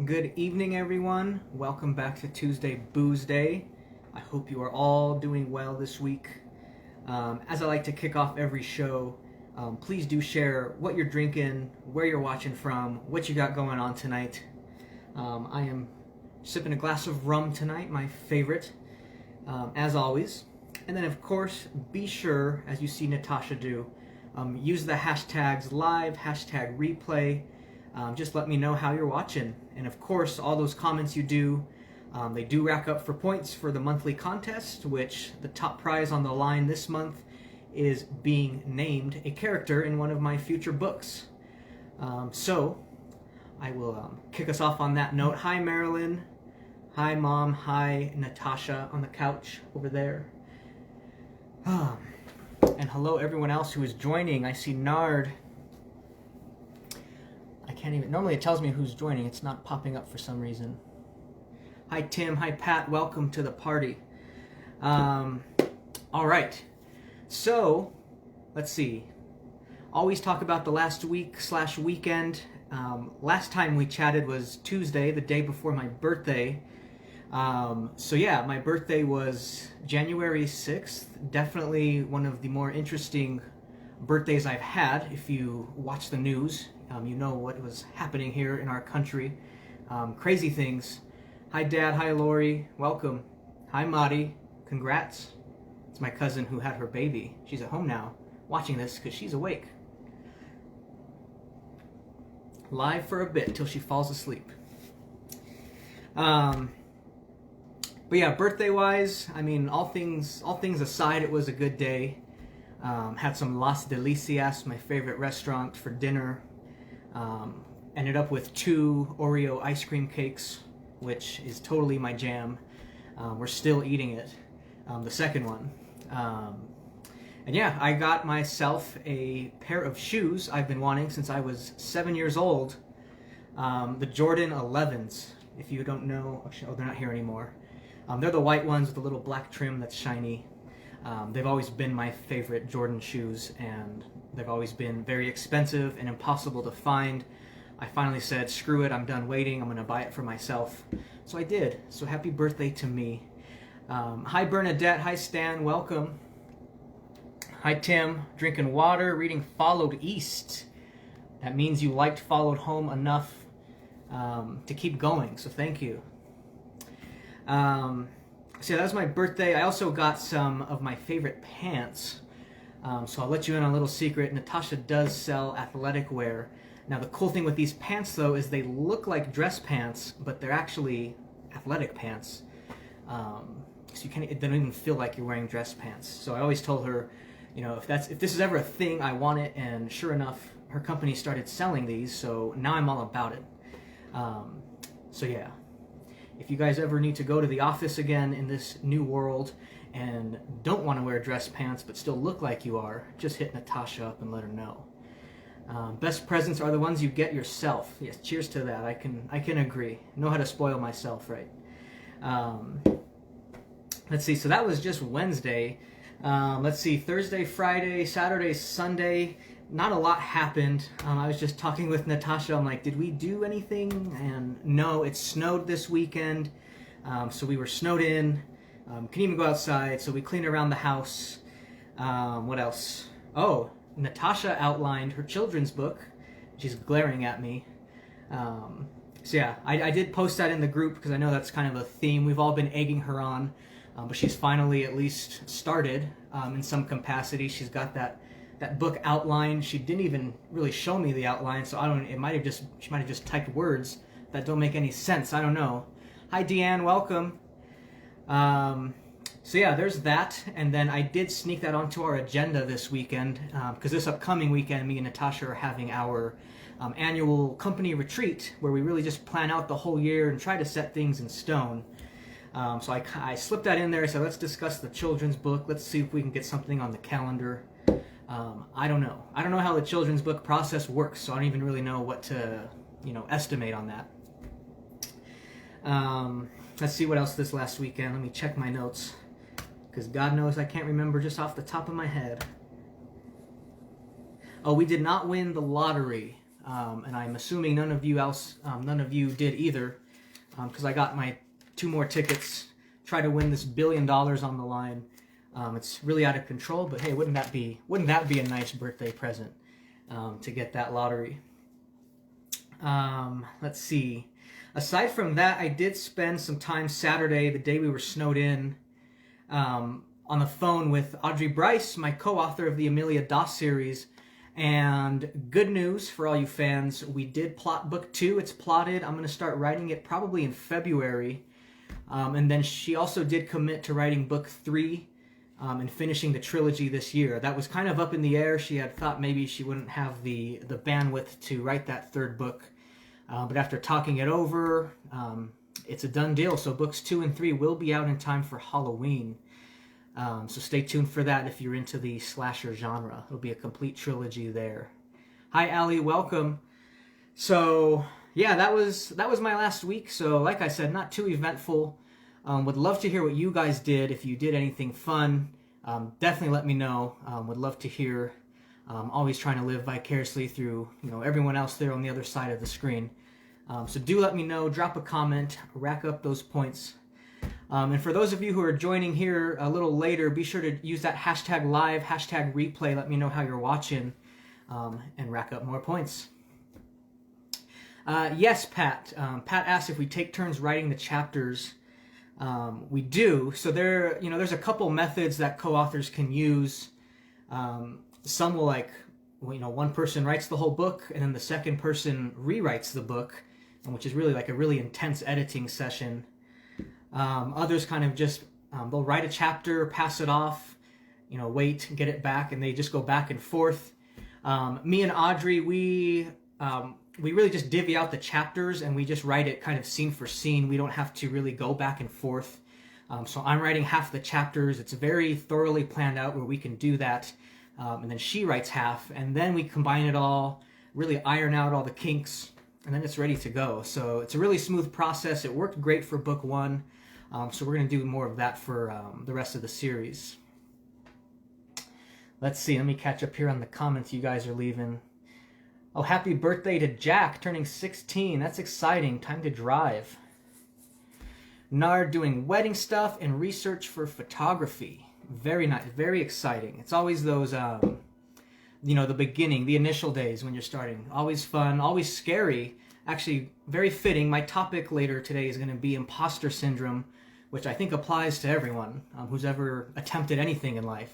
Good evening, everyone. Welcome back to Tuesday Boozeday. I hope you are all doing well this week. As I like to kick off every show, please do share what you're drinking, where you're watching from, what you got going on tonight. I am sipping a glass of rum tonight, my favorite, as always. And then, of course, be sure, as you see Natasha do, use the hashtags live, hashtag replay. Just let me know how you're watching. And of course, all those comments you do, they do rack up for points for the monthly contest, which the top prize on the line this month is being named a character in one of my future books. So I will kick us off on that note. Hi, Marilyn. Hi, Mom. Hi, Natasha on the couch over there. And hello, everyone else who is joining. I see Nard. I can't even, normally it tells me who's joining. It's not popping up for some reason. Hi, Tim. Hi, Pat. Welcome to the party. All right. So, let's see. Always talk about the last week/weekend. Last time we chatted was Tuesday, the day before my birthday. So yeah, my birthday was January 6th. Definitely one of the more interesting birthdays I've had. If you watch the news, you know what was happening here in our country. Crazy things. Hi, Dad. Hi, Lori. Welcome. Hi, Madi. Congrats. It's my cousin who had her baby. She's at home now watching this because she's awake. Live for a bit till she falls asleep. But yeah, birthday-wise, I mean, all things aside, it was a good day. Had some Las Delicias, my favorite restaurant, for dinner. Ended up with 2 Oreo ice cream cakes, which is totally my jam. We're still eating it, the second one. And yeah, I got myself a pair of shoes I've been wanting since I was 7 years old. The Jordan 11s, if you don't know. Oh, they're not here anymore. They're the white ones with the little black trim that's shiny. They've always been my favorite Jordan shoes, and they've always been very expensive and impossible to find. I finally said, screw it, I'm done waiting, I'm going to buy it for myself. So I did. So happy birthday to me. Hi, Bernadette. Hi, Stan. Welcome. Hi, Tim. Drinking water, reading Followed East. That means you liked Followed Home enough to keep going, so thank you. So yeah, that was my birthday. I also got some of my favorite pants. So I'll let you in on a little secret. Natasha does sell athletic wear. Now the cool thing with these pants though is they look like dress pants, but they're actually athletic pants. So they don't even feel like you're wearing dress pants. So I always told her, you know, if this is ever a thing, I want it. And sure enough, her company started selling these. So now I'm all about it. So yeah. If you guys ever need to go to the office again in this new world and don't want to wear dress pants but still look like you are, just hit Natasha up and let her know. Best presents are the ones you get yourself. Yes, cheers to that. I can agree. Know how to spoil myself, right? Let's see. So that was just Wednesday. Let's see. Thursday, Friday, Saturday, Sunday. Not a lot happened. I was just talking with Natasha. I'm like, did we do anything? And no, it snowed this weekend. So we were snowed in. Couldn't even go outside. So we cleaned around the house. What else? Oh, Natasha outlined her children's book. She's glaring at me. So yeah, I did post that in the group because I know that's kind of a theme we've all been egging her on. But she's finally at least started in some capacity. She's got that book outline. She didn't even really show me the outline, so she might have just typed words that don't make any sense. I don't know. Hi, Deanne. Welcome. So yeah, there's that. And then I did sneak that onto our agenda this weekend because this upcoming weekend, me and Natasha are having our annual company retreat where we really just plan out the whole year and try to set things in stone. So I slipped that in there. So let's discuss the children's book. Let's see if we can get something on the calendar. I don't know. I don't know how the children's book process works, so I don't even really know what to, estimate on that. Let's see what else this last weekend. Let me check my notes, because God knows I can't remember just off the top of my head. Oh, we did not win the lottery. and I'm assuming none of you did either, because I got my 2 more tickets. Try to win this $1 billion on the line. It's really out of control, but hey, wouldn't that be a nice birthday present to get that lottery? Let's see. Aside from that, I did spend some time Saturday, the day we were snowed in, on the phone with Audrey Bryce, my co-author of the Amelia Doss series. And good news for all you fans, we did plot book 2. It's plotted. I'm going to start writing it probably in February. And then she also did commit to writing book 3 and finishing the trilogy this year. That was kind of up in the air. She had thought maybe she wouldn't have the bandwidth to write that 3rd book. But after talking it over, it's a done deal. So books 2 and 3 will be out in time for Halloween. So stay tuned for that if you're into the slasher genre. It'll be a complete trilogy there. Hi, Allie. Welcome. So, yeah, that was my last week. So, like I said, not too eventful. Would love to hear what you guys did. If you did anything fun, definitely let me know. Would love to hear. Always trying to live vicariously through everyone else there on the other side of the screen. So do let me know. Drop a comment. Rack up those points. And for those of you who are joining here a little later, be sure to use that hashtag live, hashtag replay. Let me know how you're watching, and rack up more points. Yes, Pat. Pat asked if we take turns writing the chapters. We do. So there's a couple methods that co-authors can use. Some will one person writes the whole book and then the second person rewrites the book, which is really like a really intense editing session. Others kind of just, they'll write a chapter, pass it off, wait, get it back, and they just go back and forth. Me and Audrey, we really just divvy out the chapters and we just write it kind of scene for scene. We don't have to really go back and forth. So I'm writing half the chapters. It's very thoroughly planned out where we can do that. And then she writes half, and then we combine it all, really iron out all the kinks, and then it's ready to go. So it's a really smooth process. It worked great for book 1, so we're going to do more of that for the rest of the series. Let's see, let me catch up here on the comments you guys are leaving. Oh, happy birthday to Jack, turning 16. That's exciting. Time to drive. Nard doing wedding stuff and research for photography. Very nice, very exciting. It's always those, the beginning, the initial days when you're starting. Always fun, always scary. Actually, very fitting. My topic later today is going to be Imposter Syndrome, which I think applies to everyone who's ever attempted anything in life.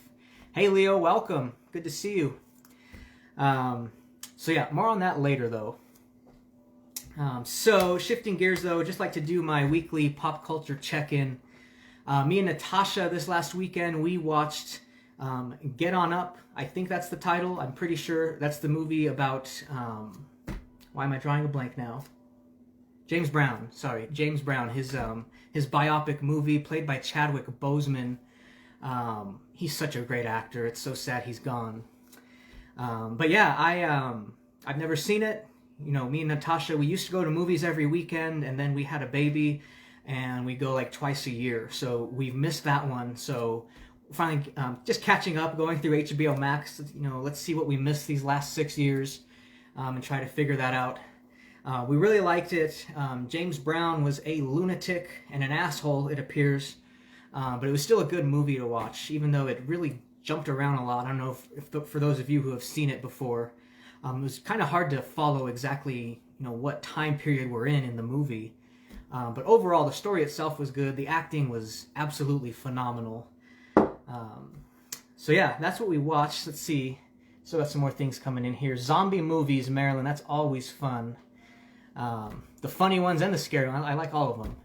Hey, Leo, welcome. Good to see you. So yeah, more on that later, though. So shifting gears, though, just like to do my weekly pop culture check-in. Me and Natasha this last weekend, we watched Get On Up. I think that's the title. I'm pretty sure that's the movie about, why am I drawing a blank now? James Brown, his biopic movie played by Chadwick Boseman. He's such a great actor. It's so sad he's gone. But yeah, I've never seen it. Me and Natasha, we used to go to movies every weekend, and then we had a baby, and we go like twice a year. So we've missed that one. So finally, just catching up, going through HBO Max. Let's see what we missed these last 6 years, and try to figure that out. We really liked it. James Brown was a lunatic and an asshole, it appears. But it was still a good movie to watch, even though it really jumped around a lot. I don't know if for those of you who have seen it before, it was kind of hard to follow exactly, what time period we're in the movie. But overall, the story itself was good. The acting was absolutely phenomenal. So yeah, that's what we watched. Let's see. Still got some more things coming in here. Zombie movies, Marilyn. That's always fun. The funny ones and the scary ones. I like all of them.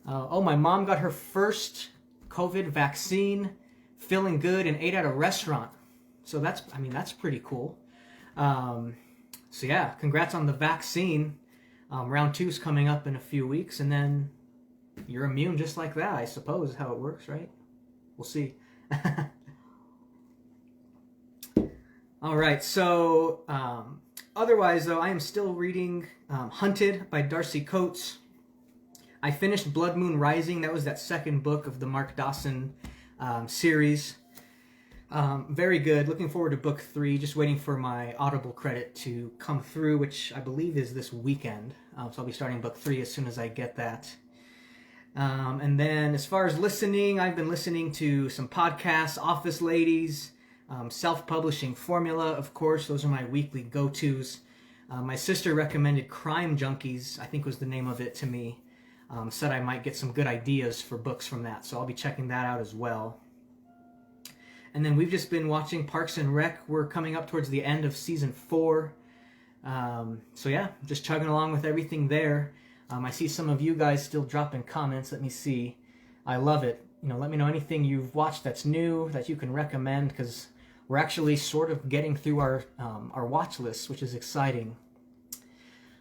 My mom got her first COVID vaccine, feeling good, and ate at a restaurant. So that's pretty cool. So yeah, congrats on the vaccine. Round 2 is coming up in a few weeks, and then you're immune just like that, I suppose, is how it works, right? We'll see. All right, so otherwise, though, I am still reading Hunted by Darcy Coates. I finished Blood Moon Rising. That was that second book of the Mark Dawson series. Very good. Looking forward to book 3. Just waiting for my Audible credit to come through, which I believe is this weekend. So I'll be starting book 3 as soon as I get that. And then as far as listening, I've been listening to some podcasts, Office Ladies, Self-Publishing Formula, of course. Those are my weekly go-tos. My sister recommended Crime Junkies, I think was the name of it, to me. Said I might get some good ideas for books from that, so I'll be checking that out as well. And then we've just been watching Parks and Rec. We're coming up towards the end of season 4. So yeah, just chugging along with everything there. I see some of you guys still dropping comments. Let me see. I love it. Let me know anything you've watched that's new that you can recommend, because we're actually sort of getting through our watch list, which is exciting.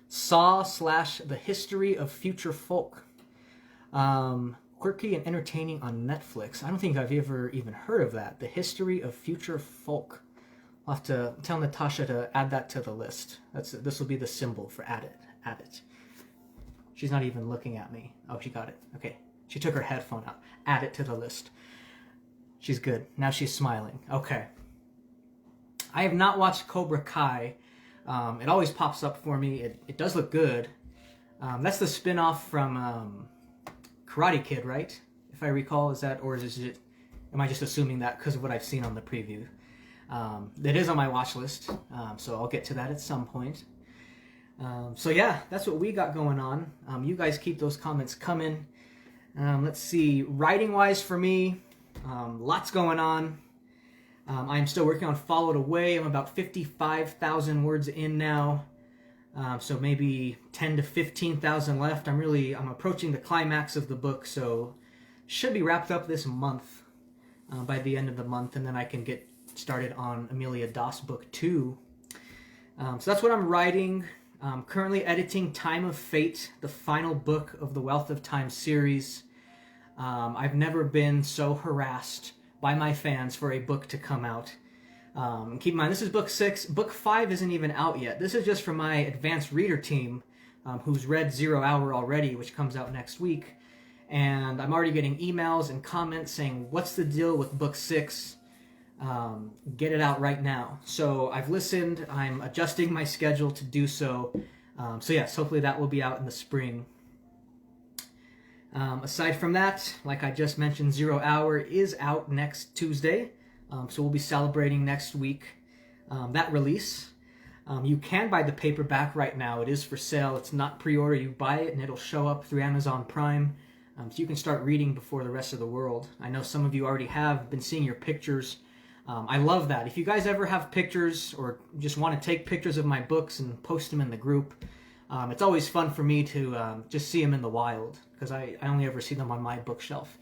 Saw / The History of Future Folk. Quirky and entertaining on Netflix. I don't think I've ever even heard of that. The History of Future Folk. I'll have to tell Natasha to add that to the list. This will be the symbol for add it. She's not even looking at me. Oh, she got it. Okay. She took her headphone out. Add it to the list. She's good. Now she's smiling. Okay. I have not watched Cobra Kai. It always pops up for me. It does look good. That's the spin-off from Karate Kid, right? If I recall, am I just assuming that because of what I've seen on the preview? It is on my watch list, so I'll get to that at some point. So yeah, that's what we got going on. You guys keep those comments coming. Let's see, writing-wise for me, lots going on. I'm still working on Followed Away. I'm about 55,000 words in now. So maybe 10 to 15,000 left. I'm approaching the climax of the book, so should be wrapped up this month, by the end of the month, and then I can get started on Amelia Doss book 2. So that's what I'm writing. Currently editing Time of Fate, the final book of the Wealth of Time series. I've never been so harassed by my fans for a book to come out. Keep in mind, this is book 6. Book 5 isn't even out yet. This is just for my advanced reader team, who's read 0 Hour already, which comes out next week. And I'm already getting emails and comments saying, what's the deal with book 6? Get it out right now. So I've listened. I'm adjusting my schedule to do so. So yes, hopefully that will be out in the spring. Aside from that, like I just mentioned, 0 Hour is out next Tuesday. So we'll be celebrating next week that release. You can buy the paperback right now. It is for sale. It's not pre-order. You buy it and it'll show up through Amazon Prime. So you can start reading before the rest of the world. I know some of you already have been seeing your pictures. I love that. If you guys ever have pictures or just want to take pictures of my books and post them in the group, it's always fun for me to just see them in the wild, because I only ever see them on my bookshelf.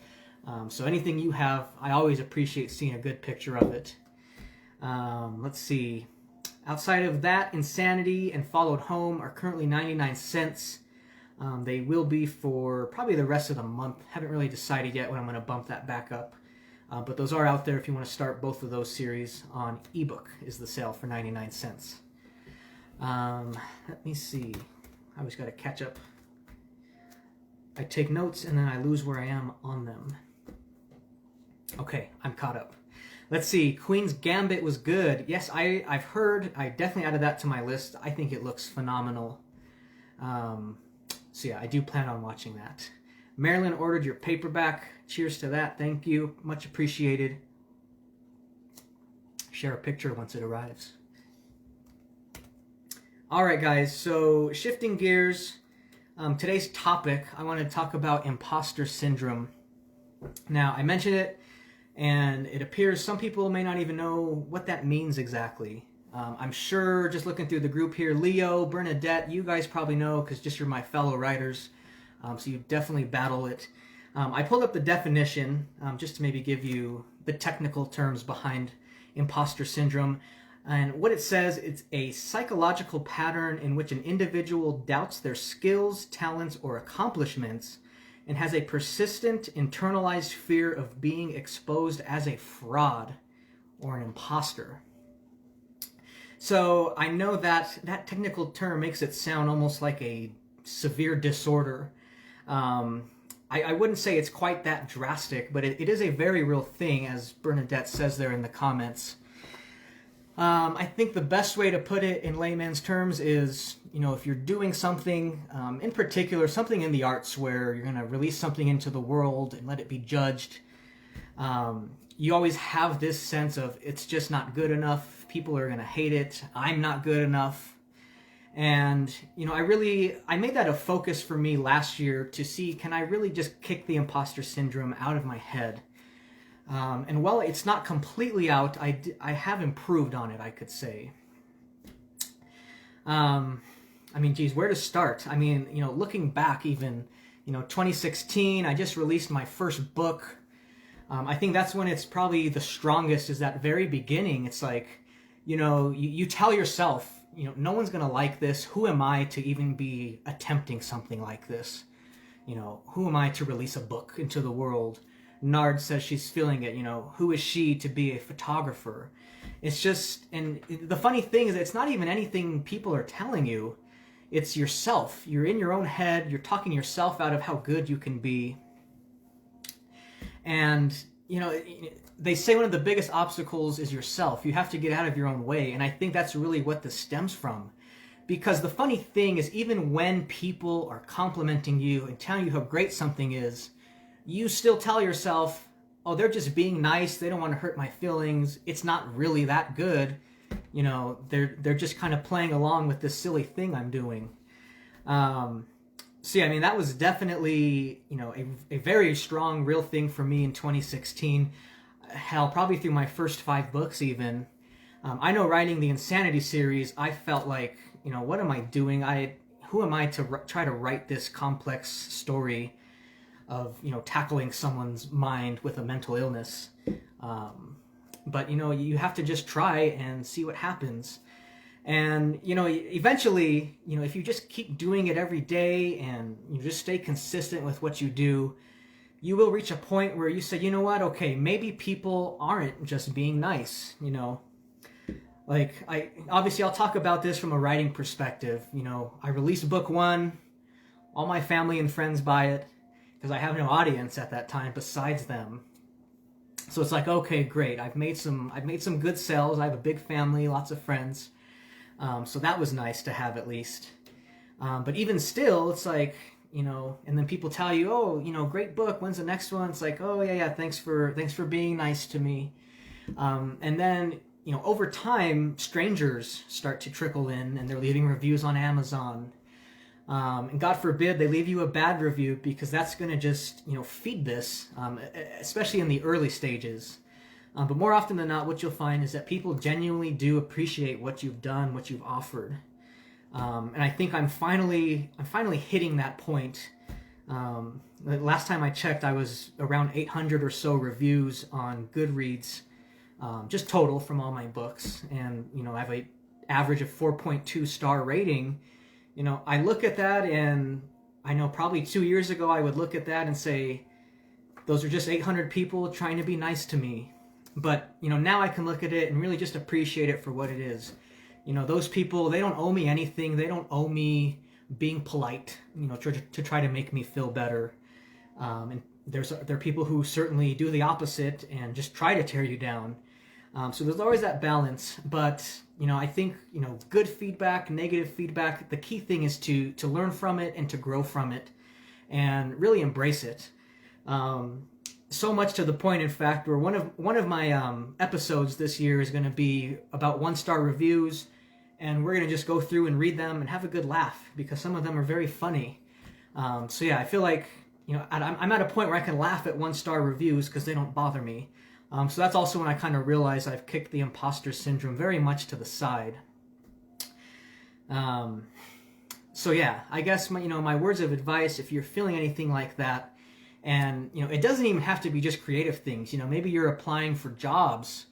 So anything you have, I always appreciate seeing a good picture of it. Let's see. Outside of that, Insanity and Followed Home are currently 99 cents. They will be for probably the rest of the month. Haven't really decided yet when I'm going to bump that back up. But those are out there if you want to start both of those series on ebook, is the sale for 99 cents. Let me see. I always got to catch up. I take notes and then I lose where I am on them. Okay, I'm caught up. Let's see. Queen's Gambit was good. Yes, I've heard. I definitely added that to my list. I think it looks phenomenal. So yeah, I do plan on watching that. Marilyn ordered your paperback. Cheers to that. Thank you. Much appreciated. Share a picture once it arrives. All right, guys. So shifting gears. Today's topic, I want to talk about Imposter Syndrome. Now, I mentioned it, and it appears some people may not even know what that means exactly. I'm sure, just looking through the group here, Leo, Bernadette, you guys probably know because just you're my fellow writers, so you definitely battle it. I pulled up the definition just to maybe give you the technical terms behind Imposter Syndrome. And what it says, it's a psychological pattern in which an individual doubts their skills, talents, or accomplishments and has a persistent internalized fear of being exposed as a fraud or an imposter. So I know that that technical term makes it sound almost like a severe disorder. I wouldn't say it's quite that drastic, but it is a very real thing, as Bernadette says there in the comments. I think the best way to put it in layman's terms is, if you're doing something, in particular, something in the arts where you're going to release something into the world and let it be judged, you always have this sense of it's just not good enough. People are going to hate it. I'm not good enough. And, I made that a focus for me last year to see, can I really just kick the imposter syndrome out of my head? And while it's not completely out, I have improved on it, I could say. Geez, where to start? Looking back even, 2016, I just released my first book. I think that's when it's probably the strongest, is that very beginning. It's like, you tell yourself, no one's going to like this. Who am I to even be attempting something like this? Who am I to release a book into the world? Nard says she's feeling it, who is she to be a photographer? It's just, and the funny thing is, it's not even anything people are telling you. It's yourself. You're in your own head. You're talking yourself out of how good you can be. And, they say one of the biggest obstacles is yourself. You have to get out of your own way. And I think that's really what this stems from. Because the funny thing is, even when people are complimenting you and telling you how great something is, you still tell yourself, oh, they're just being nice. They don't want to hurt my feelings. It's not really that good. They're just kind of playing along with this silly thing I'm doing. That was definitely, a very strong, real thing for me in 2016. Hell, probably through my first 5 books even. I know writing the Insanity series, I felt like, what am I doing? Who am I to try to write this complex story of, tackling someone's mind with a mental illness? But, you have to just try and see what happens. And, eventually, if you just keep doing it every day and you just stay consistent with what you do, you will reach a point where you say, you know what, okay, maybe people aren't just being nice, I'll talk about this from a writing perspective. I released book 1, all my family and friends buy it, because I have no audience at that time besides them. So it's like, okay, great. I've made some good sales. I have a big family, lots of friends. So that was nice to have at least. But even still, it's like, and then people tell you, oh, great book. When's the next one? It's like, oh yeah, thanks for being nice to me. And then, over time, strangers start to trickle in and they're leaving reviews on Amazon. And God forbid they leave you a bad review, because that's going to just, feed this, especially in the early stages. But more often than not, what you'll find is that people genuinely do appreciate what you've done, what you've offered. And I think I'm finally hitting that point. Last time I checked, I was around 800 or so reviews on Goodreads, just total from all my books. And, I have an average of 4.2 star rating. I look at that, and I know probably 2 years ago I would look at that and say, those are just 800 people trying to be nice to me. But, now I can look at it and really just appreciate it for what it is. Those people, they don't owe me anything. They don't owe me being polite, to try to make me feel better. And there are people who certainly do the opposite and just try to tear you down. So there's always that balance. But, I think, good feedback, negative feedback, the key thing is to learn from it and to grow from it and really embrace it. So much to the point, in fact, where one of my episodes this year is going to be about 1-star reviews, and we're going to just go through and read them and have a good laugh, because some of them are very funny. I feel like I'm at a point where I can laugh at 1-star reviews because they don't bother me. So that's also when I kind of realize I've kicked the imposter syndrome very much to the side. I guess my words of advice, if you're feeling anything like that. And, it doesn't even have to be just creative things. Maybe you're applying for jobs,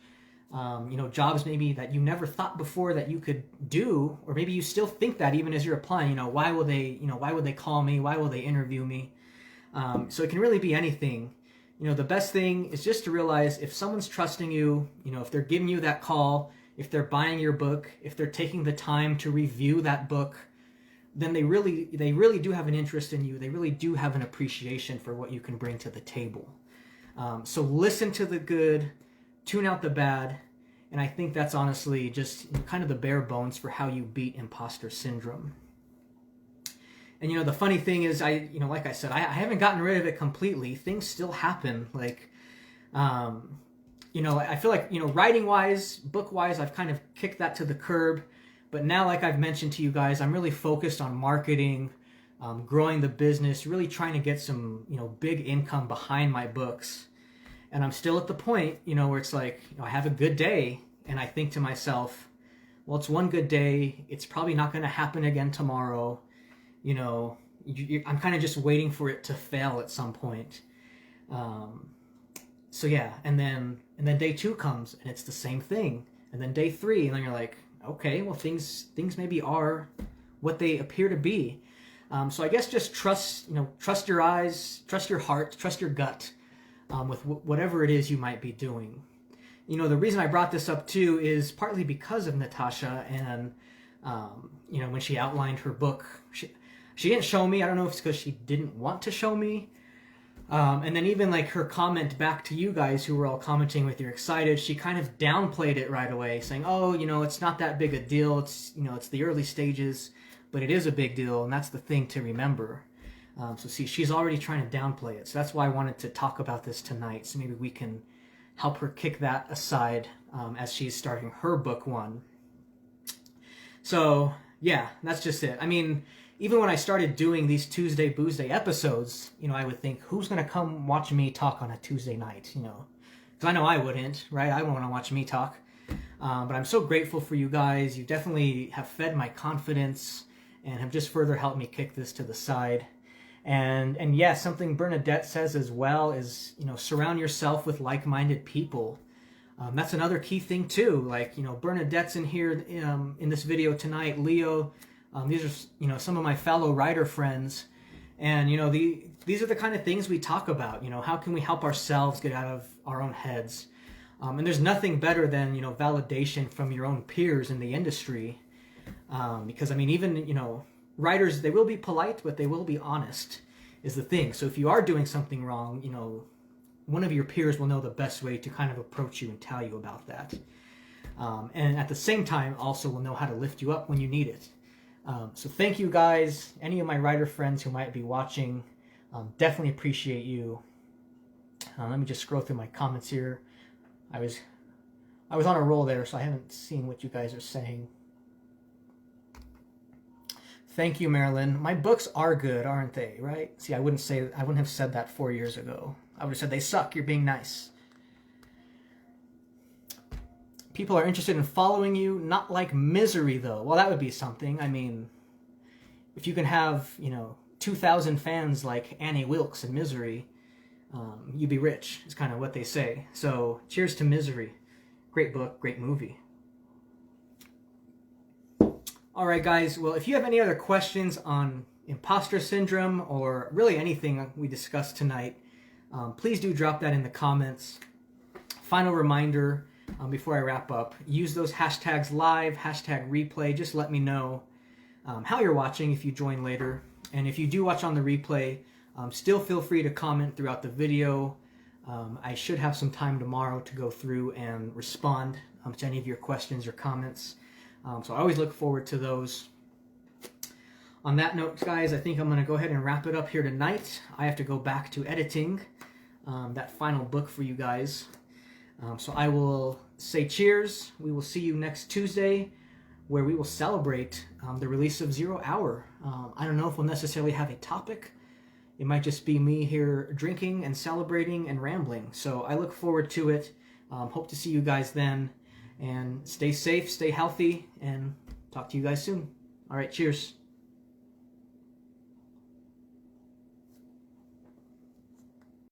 jobs maybe that you never thought before that you could do, or maybe you still think that even as you're applying, why will they call me? Why will they interview me? So it can really be anything. The best thing is just to realize if someone's trusting you, if they're giving you that call, if they're buying your book, if they're taking the time to review that book, then they really do have an interest in you. They really do have an appreciation for what you can bring to the table. So listen to the good, tune out the bad, and I think that's honestly just kind of the bare bones for how you beat imposter syndrome. And the funny thing is, like I said, I haven't gotten rid of it completely. Things still happen. Like, I feel like, writing wise, book wise, I've kind of kicked that to the curb. But now, like I've mentioned to you guys, I'm really focused on marketing, growing the business, really trying to get some, big income behind my books. And I'm still at the point, where it's like, I have a good day and I think to myself, well, it's one good day. It's probably not going to happen again tomorrow. I'm kind of just waiting for it to fail at some point. So yeah, and then day 2 comes and it's the same thing. And then day 3, and then you're like, okay, well, things maybe are what they appear to be. So I guess just trust your eyes, trust your heart, trust your gut with whatever it is you might be doing. The reason I brought this up too is partly because of Natasha and, when she outlined her book, she didn't show me. I don't know if it's because she didn't want to show me. And then even like her comment back to you guys who were all commenting with you're excited, she kind of downplayed it right away, saying, oh, it's not that big a deal. It's, it's the early stages, but it is a big deal. And that's the thing to remember. So see, she's already trying to downplay it. So that's why I wanted to talk about this tonight. So maybe we can help her kick that aside as she's starting her book 1. So yeah, that's just it. I mean, even when I started doing these Tuesday Boozeday episodes, I would think, who's going to come watch me talk on a Tuesday night, Because I know I wouldn't, right? I wouldn't want to watch me talk. But I'm so grateful for you guys. You definitely have fed my confidence and have just further helped me kick this to the side. And yeah, something Bernadette says as well is, surround yourself with like-minded people. That's another key thing too. Like, Bernadette's in here in this video tonight, Leo. These are, some of my fellow writer friends. And, these are the kind of things we talk about. How can we help ourselves get out of our own heads? And there's nothing better than, validation from your own peers in the industry. Because, I mean, even, writers, they will be polite, but they will be honest is the thing. So if you are doing something wrong, one of your peers will know the best way to kind of approach you and tell you about that. And at the same time, also will know how to lift you up when you need it. So thank you guys, any of my writer friends who might be watching, definitely appreciate you. Let me just scroll through my comments here. I was on a roll there, so I haven't seen what you guys are saying. Thank you, Marilyn. My books are good, aren't they? Right? See, I wouldn't have said that 4 years ago. I would have said they suck. You're being nice. People are interested in following you, not like Misery, though. Well, that would be something. I mean, if you can have, 2,000 fans like Annie Wilkes in Misery, you'd be rich, is kind of what they say. So, cheers to Misery. Great book, great movie. All right, guys. Well, if you have any other questions on imposter syndrome or really anything we discussed tonight, please do drop that in the comments. Final reminder, before I wrap up, use those hashtags live, hashtag replay. Just let me know how you're watching if you join later. And if you do watch on the replay, still feel free to comment throughout the video. I should have some time tomorrow to go through and respond to any of your questions or comments. So I always look forward to those. On that note, guys, I think I'm going to go ahead and wrap it up here tonight. I have to go back to editing that final book for you guys. So I will say cheers. We will see you next Tuesday, where we will celebrate the release of 0 Hour. I don't know if we'll necessarily have a topic. It might just be me here drinking and celebrating and rambling. So I look forward to it. Hope to see you guys then. And stay safe, stay healthy, and talk to you guys soon. All right, cheers.